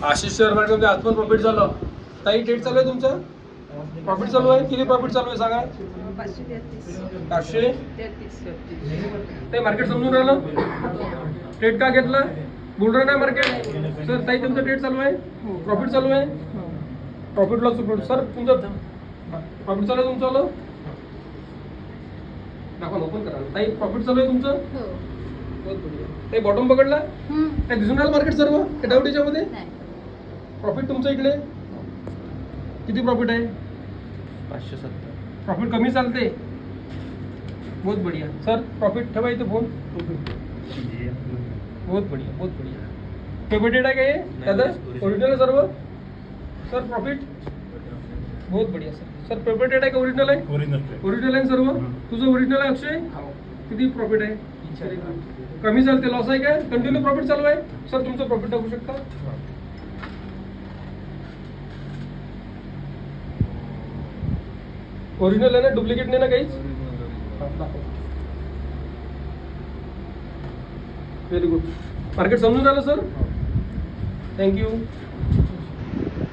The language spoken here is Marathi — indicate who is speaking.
Speaker 1: आशिष शेअर मार्केटमध्ये आज पण प्रॉफिट झालं. ताई ट्रेड चालू आहे तुमचं? प्रॉफिट चालू आहे. किती प्रॉफिट चालू आहे सांगा? 533. ते मार्केट समजून राहिलं. ट्रेड का घेतला? बुलरन नाही मार्केट. सर ताई तुमचं ट्रेड चालू आहे? प्रॉफिट चालू आहे? प्रॉफिट लॉस सर तुमचं प्रॉफिट चालू आहे तुमचं? दाखवा ओपन करा. ताई प्रॉफिट चालू आहे तुमचं? बहुत बढिया. ते बॉटम पकडला? काय दिसून राहिलं मार्केट सर्व? काय डाऊट याच्यामध्ये? प्रॉफिट तुमचं इकडे किती प्रॉफिट आहे? 570. प्रॉफिट कमी चालते. बहुत बढ़िया सर. प्रॉफिट ठेवा इथे फोन. बहुत बढ़िया बहुत बढ़िया. पेमेंटेड आहे का हे दादा? ओरिजिनल आहे सर्व सर. प्रॉफिट बहुत बढ़िया सर. सर पेमेंटेड आहे का ओरिजिनल आहे? ओरिजिनल आहे सर्व. तुझं ओरिजिनल आहे अक्षय? किती प्रॉफिट आहे? कमी चालते. लॉस आहे काय? कंटिन्यू प्रॉफिट चालू आहे सर. तुमचं प्रॉफिट टाकू शकता. ओरिजिनल आहे ना? डुप्लिकेट नाही ना काहीच? Very good. मार्केट समजून आलं सर. थँक्यू.